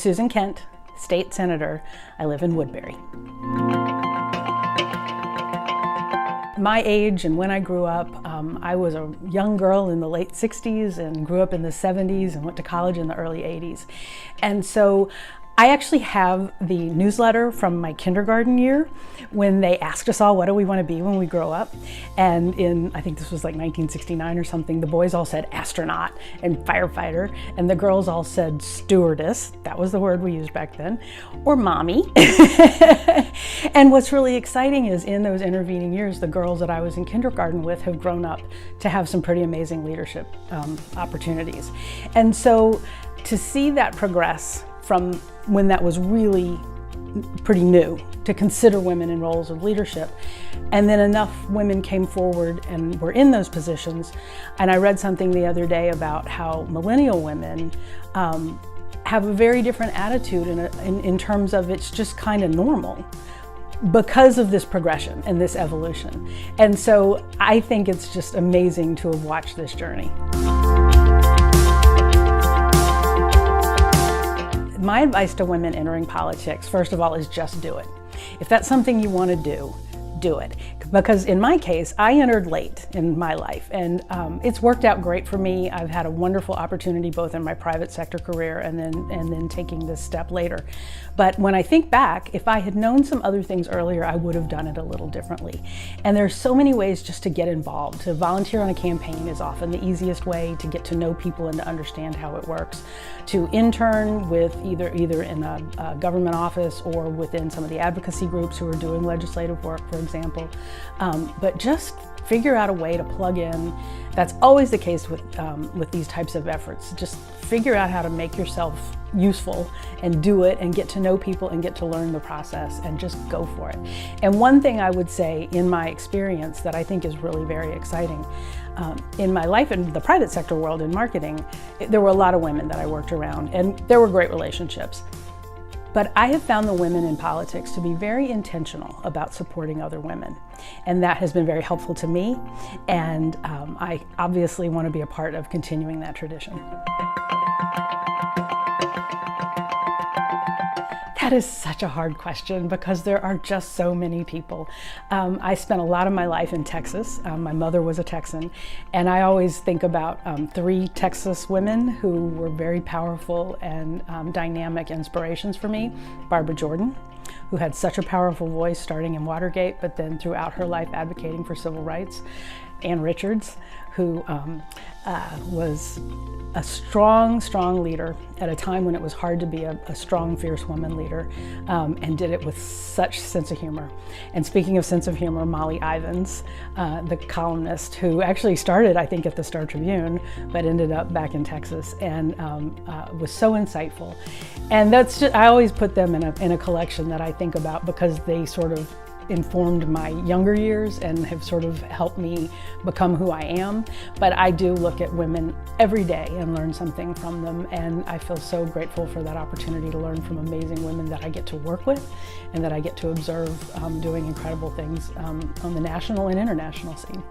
Susan Kent, state senator. I live in Woodbury. My age and when I grew up, I was a young girl in the late 60s and grew up in the 70s and went to college in the early 80s. And so I actually have the newsletter from my kindergarten year when they asked us all, what do we want to be when we grow up? And I think this was like 1969 or something, the boys all said astronaut and firefighter, and the girls all said stewardess, that was the word we used back then, or mommy. And what's really exciting is in those intervening years, the girls that I was in kindergarten with have grown up to have some pretty amazing leadership opportunities. And so to see that progress from when that was really pretty new to consider women in roles of leadership, and then enough women came forward and were in those positions. And I read something the other day about how millennial women have a very different attitude in terms of it's just kind of normal because of this progression and this evolution. And so I think it's just amazing to have watched this journey. My advice to women entering politics, first of all, is just do it. If that's something you want to do it. Because in my case, I entered late in my life, and it's worked out great for me. I've had a wonderful opportunity both in my private sector career and then taking this step later. But when I think back, if I had known some other things earlier, I would have done it a little differently. And there's so many ways just to get involved. To volunteer on a campaign is often the easiest way to get to know people and to understand how it works. To intern with either in a government office or within some of the advocacy groups who are doing legislative work, for example. But just figure out a way to plug in. That's always the case with these types of efforts. Just figure out how to make yourself useful and do it and get to know people and get to learn the process and just go for it. And one thing I would say in my experience that I think is really very exciting, in my life in the private sector world in marketing, there were a lot of women that I worked around and there were great relationships. But I have found the women in politics to be very intentional about supporting other women. And that has been very helpful to me. And I obviously want to be a part of continuing that tradition. That is such a hard question because there are just so many people. I spent a lot of my life in Texas. My mother was a Texan, and I always think about 3 Texas women who were very powerful and dynamic inspirations for me. Barbara Jordan, who had such a powerful voice starting in Watergate, but then throughout her life advocating for civil rights. Ann Richards, who was a strong leader at a time when it was hard to be a strong, fierce woman leader, and did it with such sense of humor. And speaking of sense of humor, Molly Ivins, the columnist who actually started, I think, at the Star Tribune, but ended up back in Texas, and was so insightful. And that's just, I always put them in a collection that I think about because they sort of informed my younger years and have sort of helped me become who I am. But I do look at women every day and learn something from them, and I feel so grateful for that opportunity to learn from amazing women that I get to work with and that I get to observe doing incredible things on the national and international scene.